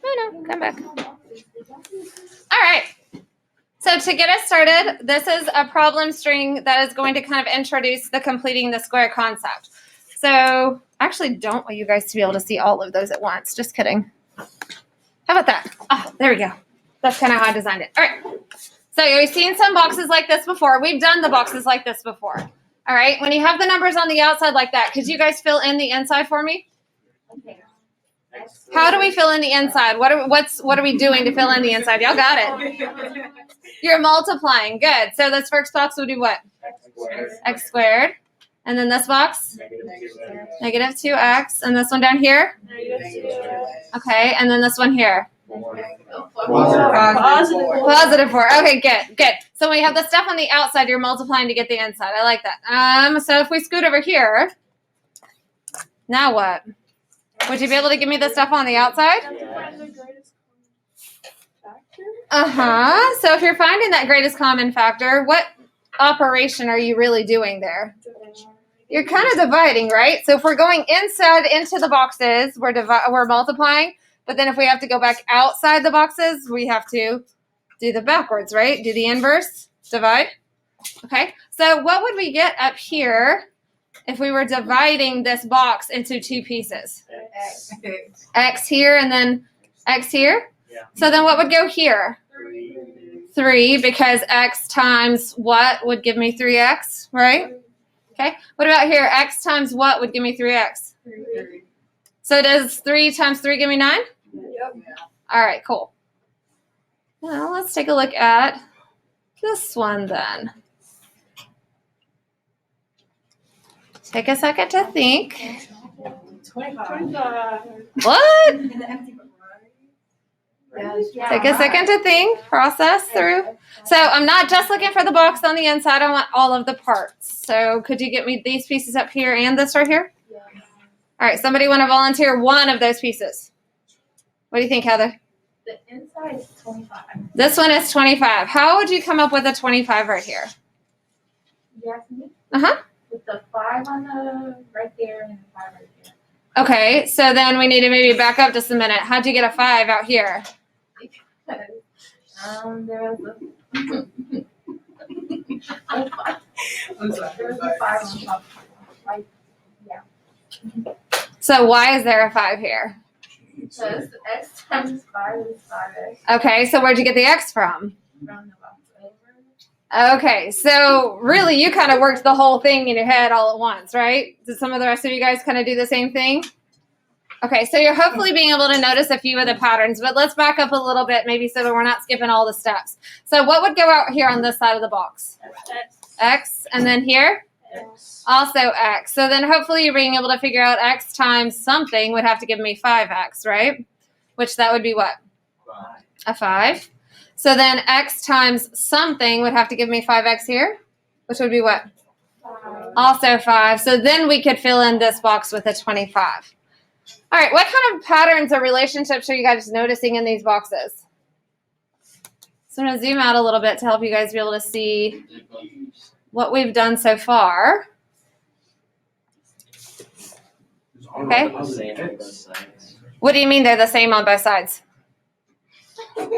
No, come back. All right. So to get us started, this is a problem string that is going to kind of introduce the completing the square concept. So I actually don't want you guys to be able to see all of those at once. Just kidding. How about that? Oh, there we go. That's kind of how I designed it. All right. So you've seen some boxes like this before. We've done the boxes like this before. All right. When you have the numbers on the outside like that, could you guys fill in the inside for me? Okay. How do we fill in the inside? What are we doing to fill in the inside? Y'all got it. You're multiplying. Good. So this first box would be what? X squared. And then this box? Negative 2x. And this one down here? Okay. And then this one here? Positive 4. Okay, good. So when you have the stuff on the outside, you're multiplying to get the inside. I like that. So if we scoot over here, now what? Would you be able to give me the stuff on the outside? So if you're finding that greatest common factor, what operation are you really doing there? You're kind of dividing, right? So if we're going inside into the boxes, we're multiplying. But then if we have to go back outside the boxes, we have to do the backwards, right? Do the inverse, divide. Okay. So what would we get up here if we were dividing this box into two pieces? X here and then X here. Yeah. So then what would go here? 3, because X times what would give me 3X, right? Okay. What about here? X times what would give me 3X? 3. So does 3 times 3 give me 9? Yep. All right, cool. Now let's take a look at this one then. Take a second to think. 25. What? Take a second to think, process through. So I'm not just looking for the box on the inside. I want all of the parts. So could you get me these pieces up here and this right here? Yeah. All right, somebody want to volunteer one of those pieces? What do you think, Heather? The inside is 25. This one is 25. How would you come up with a 25 right here? Yes. Uh-huh. With the 5 on the right there and the 5 right here. Okay, so then we need to maybe back up just a minute. How'd you get a 5 out here? There was a I'm sorry. There was a 5 on top. Right. Yeah. So why is there a 5 here? Because X times 5 is 5X. Okay, so where'd you get the X from? From the box over. Okay, so really you kind of worked the whole thing in your head all at once, right? Did some of the rest of you guys kind of do the same thing? Okay, so you're hopefully being able to notice a few of the patterns, but let's back up a little bit maybe so that we're not skipping all the steps. So what would go out here on this side of the box? X, and then here? X. Also X. So then hopefully you're being able to figure out X times something would have to give me 5X, right? Which that would be what? 5. A 5. So then X times something would have to give me 5X here, which would be what? 5. Also 5. So then we could fill in this box with a 25. All right, what kind of patterns or relationships are you guys noticing in these boxes? So I'm going to zoom out a little bit to help you guys be able to see what we've done so far. Okay. What do you mean they're the same on both sides? They're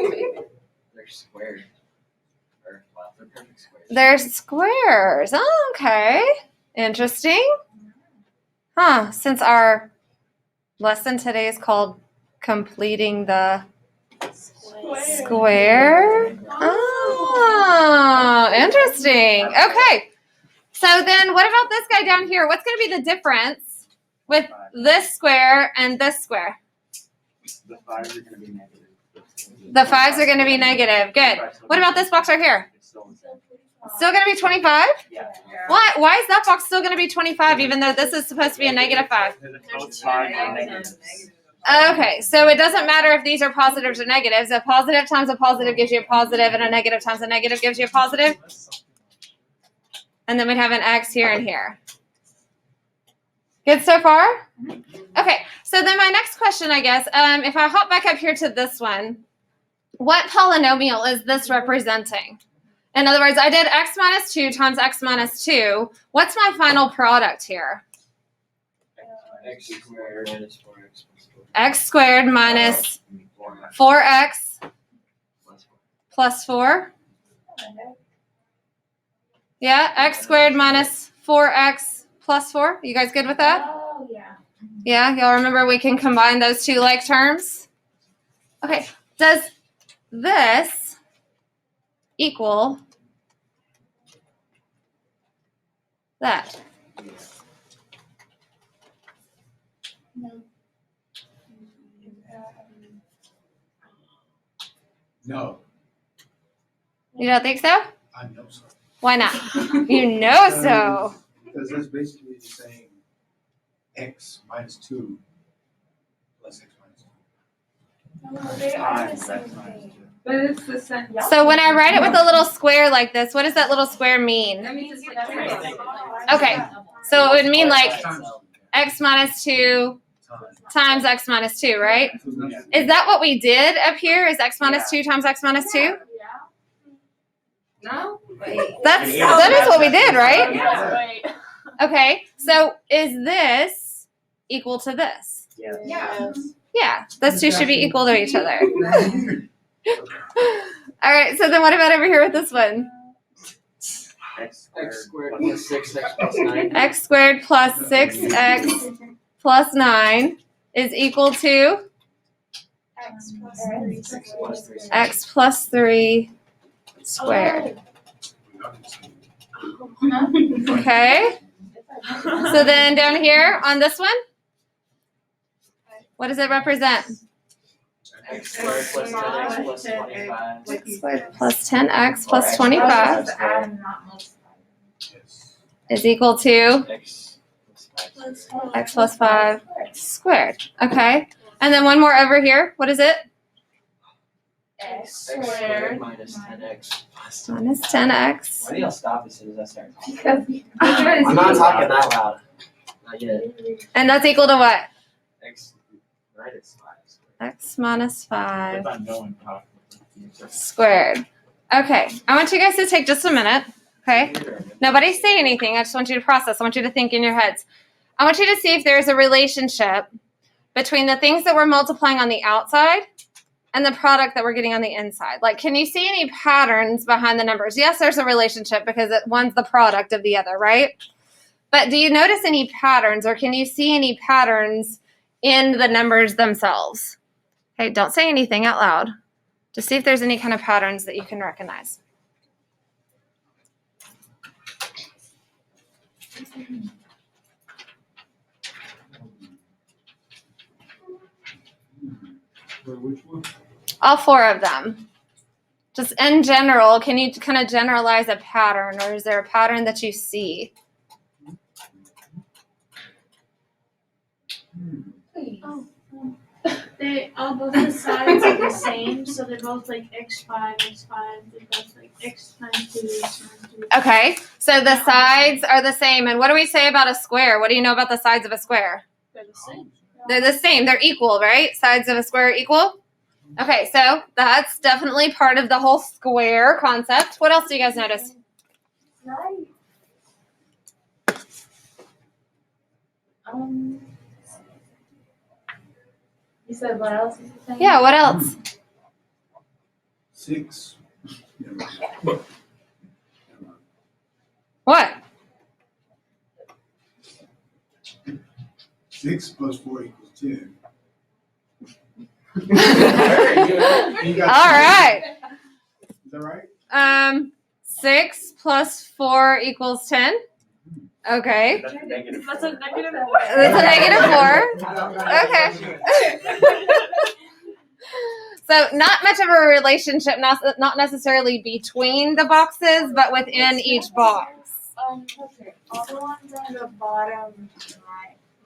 squared. They're perfect squares. They're squares. Oh, okay. Interesting. Huh. Since our lesson today is called Completing the Square. Oh, interesting. Okay. So then what about this guy down here? What's going to be the difference with this square and this square? The 5s are going to be negative. The 5s are going to be negative. Good. What about this box right here? Still going to be 25? Yeah. Why is that box still going to be 25 even though this is supposed to be a negative 5? Okay, so it doesn't matter if these are positives or negatives. A positive times a positive gives you a positive, and a negative times a negative gives you a positive. And then we'd have an X here and here. Good so far? Okay, so then my next question, I guess, if I hop back up here to this one, what polynomial is this representing? In other words, I did x minus 2 times x minus 2. What's my final product here? X squared minus 4x plus 4. X squared minus 4x plus 4. Yeah, x squared minus 4x plus 4. You guys good with that? Oh, yeah. Yeah, y'all remember we can combine those two like terms? Okay, does this equal that? No, You don't think so? I know so. Why not? You know so. Because that's basically saying x minus 2 plus x minus 2. No, they are the Times same x minus thing. 2. But it's the same. So when I write it with a little square like this, what does that little square mean? That means Okay, so it would mean like Times x minus 2 times x minus 2, right? So it's not- Is that what we did up here? Is x minus 2 times x minus 2? No? That is what we did, right? Wait. Okay, so is this equal to this? Yeah. Yeah, those two should be equal to each other. All right, so then what about over here with this one? X squared plus 6x plus 9. X squared plus 6x plus 9 is equal to X plus 3. x plus 3 squared. Okay, so then down here on this one, what does it represent? X squared plus 10x plus 25. X squared plus 10x plus 25 Yes. is equal to X plus 5. x plus 5 squared. Okay, and then one more over here. What is it? X squared minus 10x plus 2. Minus 10x. Why do y'all stop as soon as I start talking? I'm I'm not talking that loud. Not yet. And that's equal to what? X minus 5. X minus 5 If I'm going talk. squared. Okay, I want you guys to take just a minute. Okay, nobody say anything. I just want you to process. I want you to think in your heads. I want you to see if there's a relationship between the things that we're multiplying on the outside and the product that we're getting on the inside. Like, can you see any patterns behind the numbers? Yes, there's a relationship because one's the product of the other, right? But do you notice any patterns, or can you see any patterns in the numbers themselves? Okay, don't say anything out loud. Just see if there's any kind of patterns that you can recognize. Which one? All 4 of them. Just in general, can you kind of generalize a pattern, or is there a pattern that you see? They all both the sides are the same, so they're both like x5, x5. They're both like x times 2, x times 2. Okay, so the sides are the same. And what do we say about a square? What do you know about the sides of a square? They're the same. They're the same. They're equal, right? Sides of a square are equal? Okay, so that's definitely part of the whole square concept. What else do you guys notice? Right. You said what else is the same? Yeah, what else? 6. What? 6 plus 4 equals 10. You got All right. Is that right? 6 plus 4 equals 10. Okay. That's a negative. That's a negative 4. That's a negative 4. Okay. So not much of a relationship, not necessarily between the boxes, but within each box. Okay. All the ones on the bottom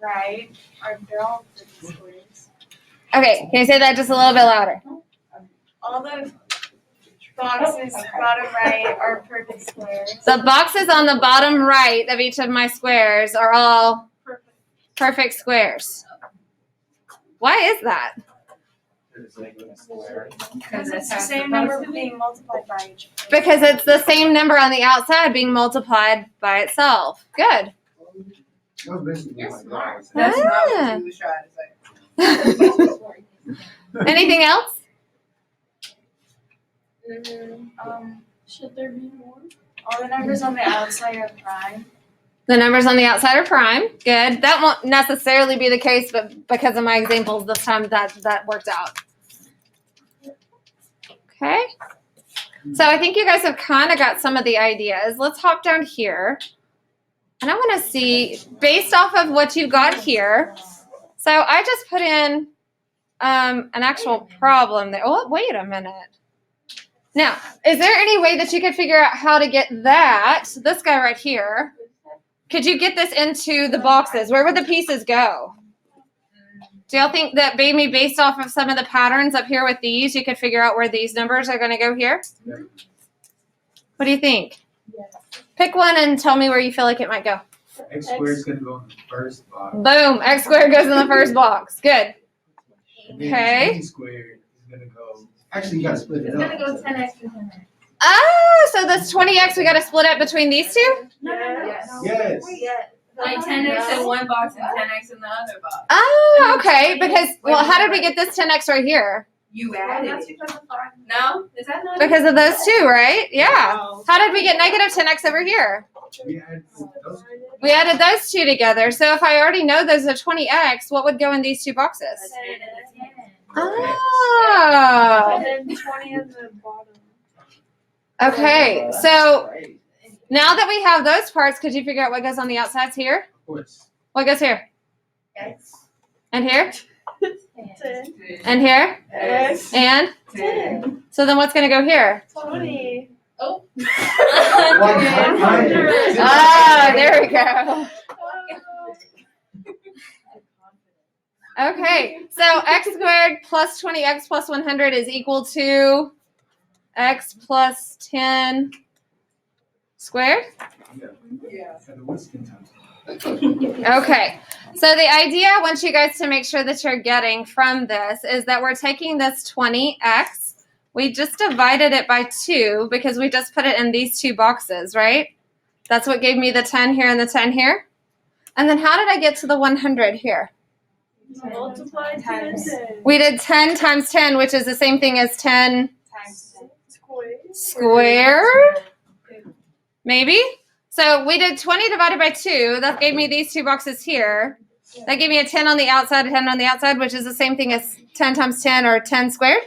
right are they're all fixed squares. Okay, can you say that just a little bit louder? All the boxes bottom right are perfect squares. The boxes on the bottom right of each of my squares are all perfect squares. Why is that? It's like a square. Because it's the same number being multiplied by each. Because it's the same number on the outside being multiplied by itself. Good. That was basically You're my smart. goal. That's not Ah. what you was trying to say. Anything else? Should there be more? All the numbers on the outside are prime. The numbers on the outside are prime. Good. That won't necessarily be the case, but because of my examples this time, that worked out. Okay. So I think you guys have kind of got some of the ideas. Let's hop down here. And I want to see, based off of what you got here. So I just put in an actual problem there. Oh, wait a minute. Now, is there any way that you could figure out how to get this guy right here? Could you get this into the boxes? Where would the pieces go? Do y'all think that maybe based off of some of the patterns up here with these, you could figure out where these numbers are going to go here? What do you think? Pick one and tell me where you feel like it might go. X squared is gonna go in the first box. Boom. X squared goes in the first box. Good. And then Okay. 20 squared is gonna go. Actually, you gotta split it It's up. gonna go 10x to 10x. Oh, so this 20x we got to split up between these two? Yes. Like 10x in one box and 10x in the other box. Oh, okay. Because, well, how did we get this 10x right here? You added it. No? Is that not? Because of those two, right? Yeah. How did we get negative 10x over here? We added those. We added those two together. So if I already know those are 20x, what would go in these two boxes? Oh. And then 20 in the bottom. Okay. So now that we have those parts, could you figure out what goes on the outsides here? Of course. What goes here? X. And here? 10. And here? X. And? 10. So then what's going to go here? 20. Oh. 100. Ah, there we go. Okay, so x squared plus 20x plus 100 is equal to x plus 10 squared? Yeah. And the Winston time. Okay, so the idea I want you guys to make sure that you're getting from this is that we're taking this 20x, we just divided it by 2 because we just put it in these two boxes, right? That's what gave me the 10 here and the 10 here. And then how did I get to the 100 here? Multiply 10 and 10. We did 10 times 10, which is the same thing as 10 squared, maybe? So we did 20 divided by 2. That gave me these two boxes here. That gave me a 10 on the outside, a 10 on the outside, which is the same thing as 10 times 10 or 10 squared.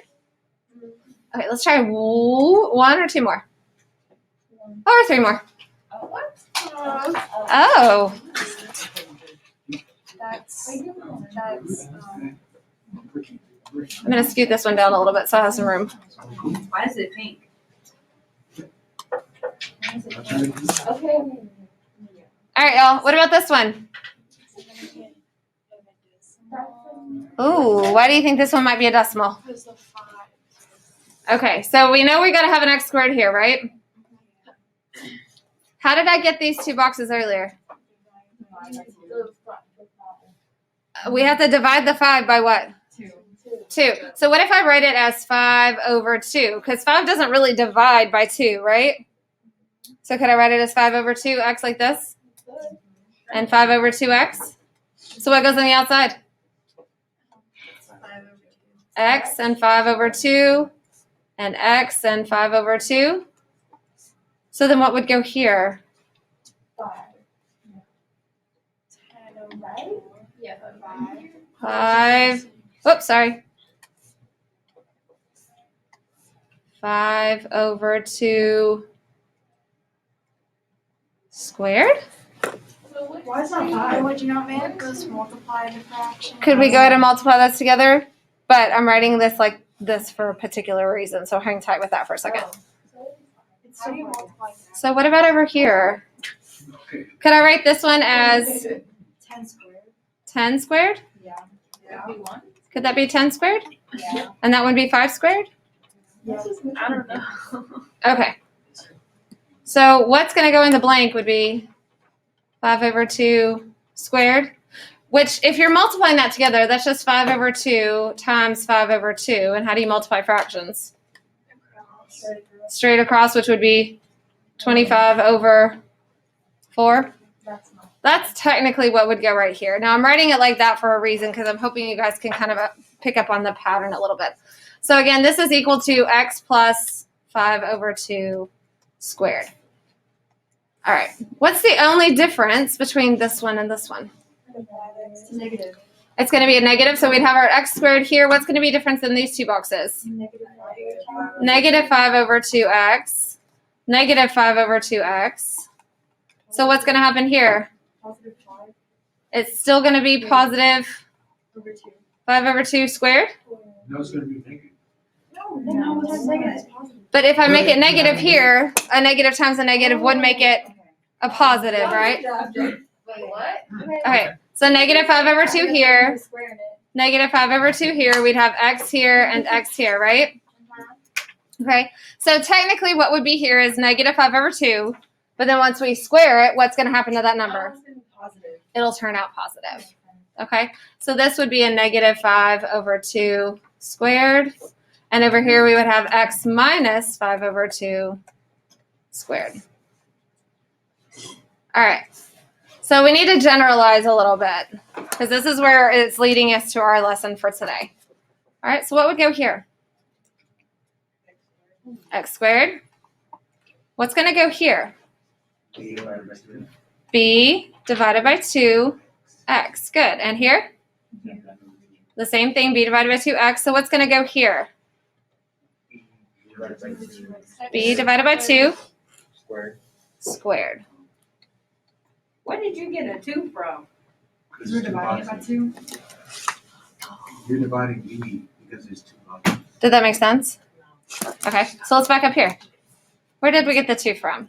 Okay, let's try 1 or 2 more. Or 3 more. Oh. That's I'm going to scoot this one down a little bit so I have some room. Why is it pink? Okay. All right, y'all. What about this one? Ooh, why do you think this one might be a decimal? Because the 5. Okay, so we know we got to have an x squared here, right? How did I get these two boxes earlier? We have to divide the 5 by what? 2. So what if I write it as 5 over 2? Because 5 doesn't really divide by 2, right? So could I write it as 5 over 2x like this? And 5 over 2x? So what goes on the outside? X and 5 over 2 and x and 5 over 2. So then what would go here? 5. Oops, sorry. 5 over 2 squared? why is that 5? Would you not make this multiply the fraction? Could we go ahead and multiply those together? But I'm writing this like this for a particular reason, so hang tight with that for a second. It's how do you multiply that? So what about over here? Could I write this one as 10 squared. 10 squared? Yeah. Could that be 10 squared? Yeah. And that would be 5 squared? I don't know. Okay. So what's going to go in the blank would be 5 over 2 squared. which if you're multiplying that together, that's just 5 over 2 times 5 over 2. And how do you multiply fractions? Straight across, which would be 25 over 4. That's technically what would go right here. Now I'm writing it like that for a reason because I'm hoping you guys can kind of pick up on the pattern a little bit. So again, this is equal to x plus 5 over 2 squared. All right. What's the only difference between this one and this one? It's negative. It's going to be a negative, so we'd have our x squared here. What's going to be difference in these two boxes? Negative 5 over 2x. Negative 5 over 2x. So what's going to happen here? Positive 5 It's still going to be positive over 2. 5 over 2 squared. No, it's gonna be negative. No, it's negative. It's positive. But if I make it negative here, a negative times a negative would make it a positive, right? Wait, what? Okay, so negative 5 over 2 here, Squaring it. negative 5 over 2 here. We'd have x here and x here, right? Okay, so technically what would be here is negative 5 over 2, but then once we square it, what's going to happen to that number? Positive. It'll turn out positive. Okay, so this would be a negative 5 over 2 squared. And over here we would have x minus 5 over 2 squared. All right, so we need to generalize a little bit because this is where it's leading us to our lesson for today. All right, so what would go here? X squared. What's going to go here? B divided by 2. B divided by 2x. Good. And here? The same thing, b divided by 2x. So what's going to go here? B divided by 2 B divided by 2 squared. squared. Where did you get a 2 from? Because You're it's two dividing it by boxes. 2. You're dividing B because it's 2 boxes. Did that make sense? Okay, so let's back up here. Where did we get the 2 from?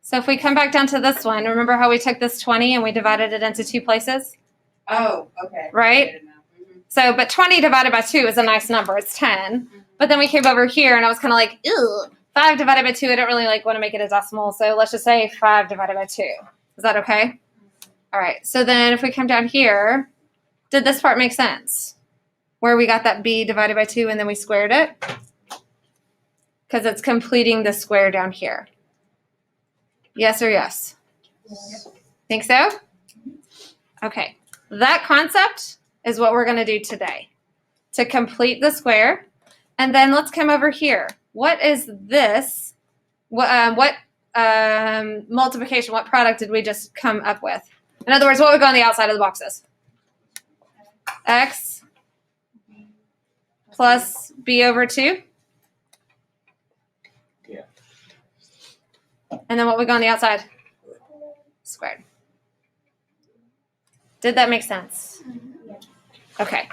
So if we come back down to this one, remember how we took this 20 and we divided it into 2 places? Oh, okay. Right? So, but 20 divided by 2 is a nice number. It's 10. But then we came over here and I was kind of like, ew, 5 divided by 2. I don't really want to make it a decimal. So let's just say 5 divided by 2. Is that okay? All right. So then if we come down here, did this part make sense? Where we got that b divided by 2 and then we squared it? Because it's completing the square down here. Yes or yes? Think so? Okay. That concept is what we're going to do today to complete the square. And then let's come over here. What is this? What multiplication, what product did we just come up with? In other words, what would go on the outside of the boxes? X plus b over 2. Yeah. And then what would go on the outside? Squared. Did that make sense? Okay.